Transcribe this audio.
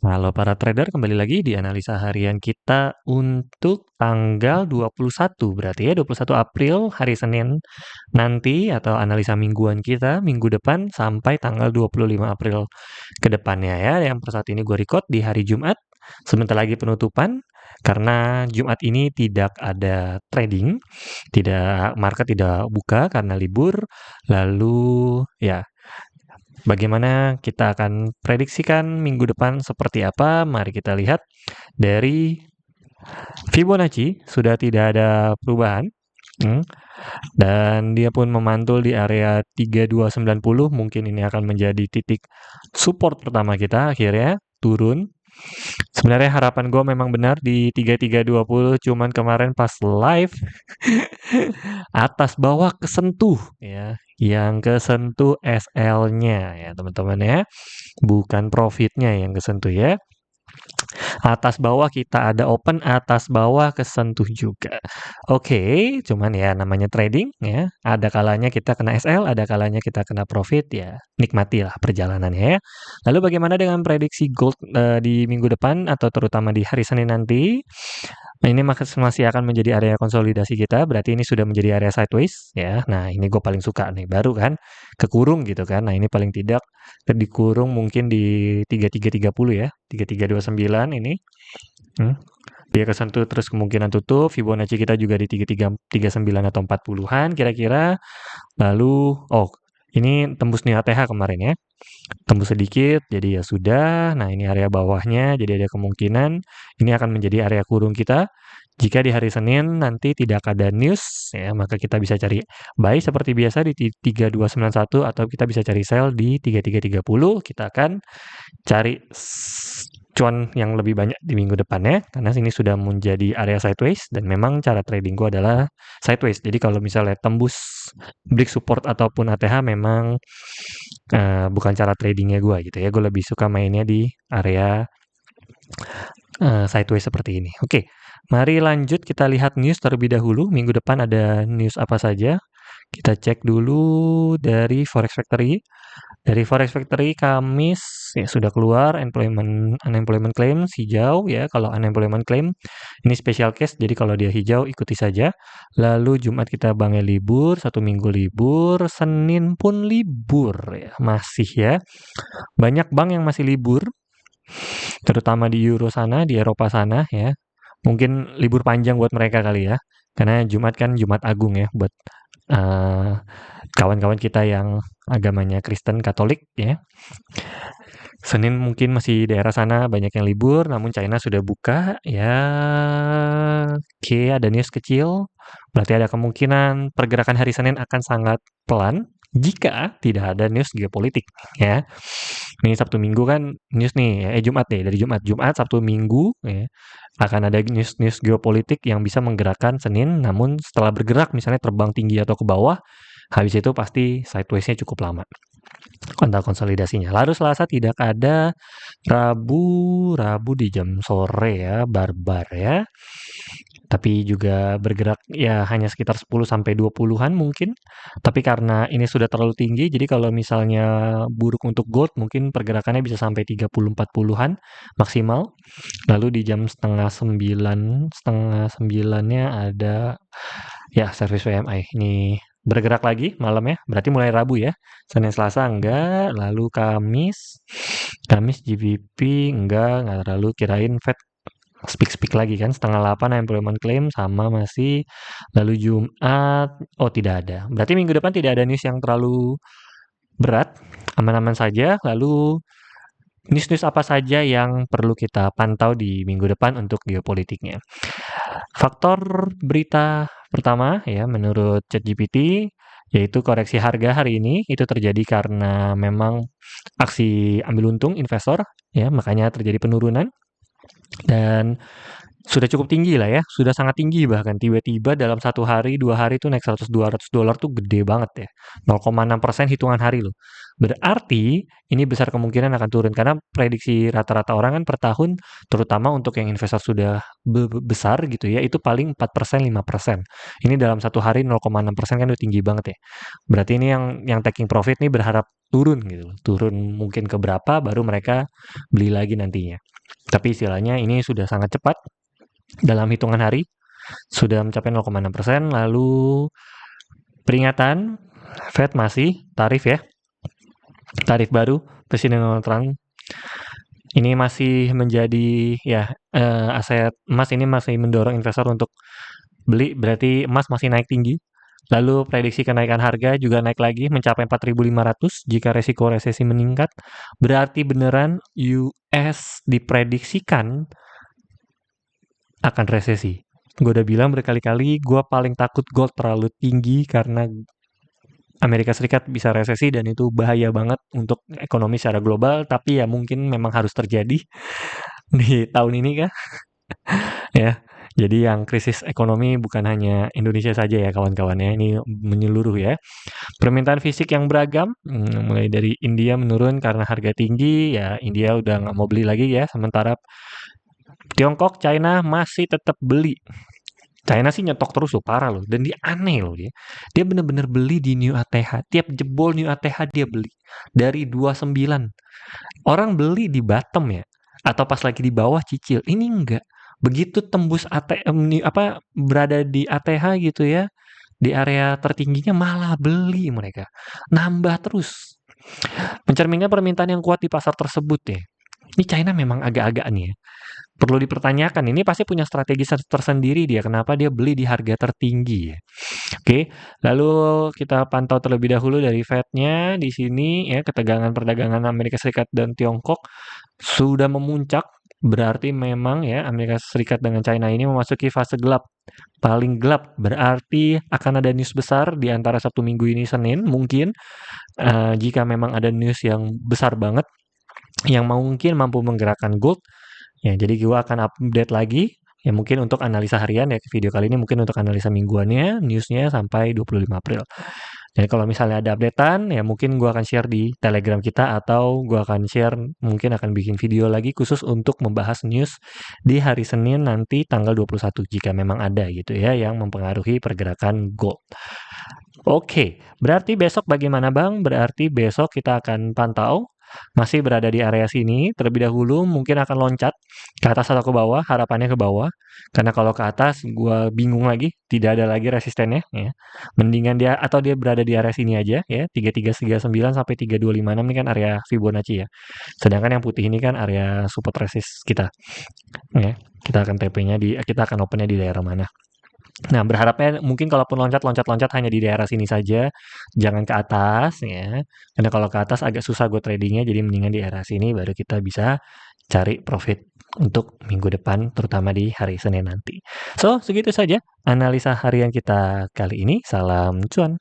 Halo para trader, kembali lagi di analisa harian kita untuk tanggal 21 berarti ya 21 April hari Senin nanti atau analisa mingguan kita minggu depan sampai tanggal 25 April ke depannya ya. Yang per saat ini gue record di hari Jumat, sebentar lagi penutupan karena Jumat ini tidak ada trading, tidak market tidak buka karena libur. Lalu ya, bagaimana kita akan prediksikan minggu depan seperti apa? Mari kita lihat dari Fibonacci sudah tidak ada perubahan. Dan dia pun memantul di area 3290. Mungkin ini akan menjadi titik support pertama kita akhirnya turun. Sebenarnya harapan gue memang benar di 3320, cuman kemarin pas live atas bawah kesentuh ya, yang kesentuh SL-nya ya teman-teman ya, bukan profitnya yang kesentuh ya. Atas bawah kita ada open, atas bawah kesentuh juga. Oke, cuman ya namanya trading ya, ada kalanya kita kena SL, ada kalanya kita kena profit ya. Nikmatilah perjalanannya ya. Lalu bagaimana dengan prediksi gold di minggu depan atau terutama di hari Senin nanti? Nah, ini masih akan menjadi area konsolidasi kita, berarti ini sudah menjadi area sideways ya. Nah, ini gue paling suka nih, baru kan kekurung gitu kan. Nah, ini paling tidak dikurung mungkin di 3330 ya, 3329 ini. Dia kesentuh terus kemungkinan tutup, Fibonacci kita juga di 3339 atau 40-an kira-kira. Lalu ini tembus nih ATH kemarin ya. Tembus sedikit, jadi ya sudah. Nah, ini area bawahnya, jadi ada kemungkinan ini akan menjadi area kurung kita. Jika di hari Senin nanti tidak ada news, ya maka kita bisa cari buy seperti biasa di 3291 atau kita bisa cari sell di 3330. Kita akan cari cuan yang lebih banyak di minggu depannya karena sini sudah menjadi area sideways dan memang cara trading gua adalah sideways. Jadi kalau misalnya tembus break support ataupun ATH memang bukan cara tradingnya gua gitu ya. Gue lebih suka mainnya di area sideways seperti ini. Oke, mari lanjut kita lihat news terlebih dahulu. Minggu depan ada news apa saja? Kita cek dulu dari Forex Factory. Dari Forex Factory Kamis ya sudah keluar unemployment claim hijau ya. Kalau unemployment claim ini special case, jadi kalau dia hijau ikuti saja. Lalu Jumat kita banknya libur, satu minggu libur, Senin pun libur ya, masih ya. Banyak bank yang masih libur, terutama di Euro sana, di Eropa sana ya. Mungkin libur panjang buat mereka kali ya. Karena Jumat kan Jumat Agung ya buat uh, kawan-kawan kita yang agamanya Kristen Katolik ya. Senin mungkin masih daerah sana banyak yang libur, namun China sudah buka ya. Oke, ada news kecil. Berarti ada kemungkinan pergerakan hari Senin akan sangat pelan jika tidak ada news geopolitik ya. Nih Sabtu Minggu kan news nih, Jumat nih, dari Jumat, Sabtu Minggu ya. Akan ada news geopolitik yang bisa menggerakkan Senin, namun setelah bergerak misalnya terbang tinggi atau ke bawah, habis itu pasti sideways-nya cukup lama untuk konsolidasinya. Lalu Selasa tidak ada, Rabu di jam sore ya, barbar ya. Tapi juga bergerak ya hanya sekitar 10 sampai 20-an mungkin. Tapi karena ini sudah terlalu tinggi, jadi kalau misalnya buruk untuk gold mungkin pergerakannya bisa sampai 30-40-an maksimal. Lalu di jam setengah sembilannya ada ya service WMI. Ini bergerak lagi malam ya, berarti mulai Rabu ya. Senin Selasa enggak, lalu Kamis GBP enggak terlalu, kirain Fed speak lagi kan setengah 8 employment claim sama masih. Lalu Jumat tidak ada, berarti minggu depan tidak ada news yang terlalu berat, aman-aman saja. Lalu news-news apa saja yang perlu kita pantau di minggu depan untuk geopolitiknya? Faktor berita pertama ya menurut ChatGPT yaitu koreksi harga hari ini itu terjadi karena memang aksi ambil untung investor ya, makanya terjadi penurunan. Dan sudah cukup tinggi lah ya, sudah sangat tinggi bahkan tiba-tiba dalam 1 hari, 2 hari itu naik $100-200 tuh gede banget ya. 0,6% hitungan hari loh. Berarti ini besar kemungkinan akan turun karena prediksi rata-rata orang kan per tahun terutama untuk yang investor sudah besar gitu ya, itu paling 4%, 5%. Ini dalam 1 hari 0,6% kan udah tinggi banget ya. Berarti ini yang taking profit nih berharap turun gitu. Turun mungkin ke berapa baru mereka beli lagi nantinya. Tapi istilahnya ini sudah sangat cepat dalam hitungan hari sudah mencapai 0,6%. Lalu peringatan, Fed masih tarif ya, tarif baru Presiden Donald Trump ini masih menjadi ya aset emas ini masih mendorong investor untuk beli, berarti emas masih naik tinggi. Lalu prediksi kenaikan harga juga naik lagi mencapai 4.500 jika resiko resesi meningkat. Berarti beneran US diprediksikan akan resesi. Gue udah bilang berkali-kali, gue paling takut gold terlalu tinggi karena Amerika Serikat bisa resesi dan itu bahaya banget untuk ekonomi secara global, tapi ya mungkin memang harus terjadi di tahun ini kan, ya. Jadi yang krisis ekonomi bukan hanya Indonesia saja ya kawan-kawan ya, ini menyeluruh ya. Permintaan fisik yang beragam, mulai dari India menurun karena harga tinggi, ya India udah nggak mau beli lagi ya, sementara Tiongkok, China masih tetap beli. China sih nyetok terus loh, parah loh. Dan dia aneh loh dia. Dia bener-bener beli di New ATH. Tiap jebol New ATH dia beli. Dari 29. Orang beli di bottom ya. Atau pas lagi di bawah cicil. Ini enggak. Begitu tembus ATM, apa berada di ATH gitu ya. Di area tertingginya malah beli mereka. Nambah terus. Mencerminkan permintaan yang kuat di pasar tersebut ya. Ini China memang agak-agak nih ya. Perlu dipertanyakan, ini pasti punya strategi tersendiri dia, kenapa dia beli di harga tertinggi ya. Oke, lalu kita pantau terlebih dahulu dari Fed-nya di sini ya, ketegangan perdagangan Amerika Serikat dan Tiongkok sudah memuncak, berarti memang ya Amerika Serikat dengan China ini memasuki fase gelap. Paling gelap berarti akan ada news besar di antara Sabtu Minggu ini Senin mungkin jika memang ada news yang besar banget yang mungkin mampu menggerakkan gold. Ya, jadi gua akan update lagi ya mungkin untuk analisa harian ya video kali ini mungkin untuk analisa mingguannya, newsnya sampai 25 April. Jadi kalau misalnya ada updatean ya mungkin gua akan share di Telegram kita atau gua akan share mungkin akan bikin video lagi khusus untuk membahas news di hari Senin nanti tanggal 21 jika memang ada gitu ya yang mempengaruhi pergerakan gold. Oke, berarti besok bagaimana Bang? Berarti besok kita akan pantau masih berada di area sini terlebih dahulu mungkin akan loncat ke atas atau ke bawah, harapannya ke bawah. Karena kalau ke atas gua bingung lagi, tidak ada lagi resistennya ya. Mendingan dia atau dia berada di area sini aja ya, 3339 sampai 3256 ini kan area Fibonacci ya. Sedangkan yang putih ini kan area support resist kita. Ya, kita akan TP-nya kita akan open-nya di daerah mana. Nah, berharapnya mungkin kalaupun loncat hanya di daerah sini saja, jangan ke atas ya. Karena kalau ke atas agak susah gue tradingnya, jadi mendingan di area sini baru kita bisa cari profit untuk minggu depan, terutama di hari Senin nanti. So, segitu saja analisa harian kita kali ini. Salam cuan.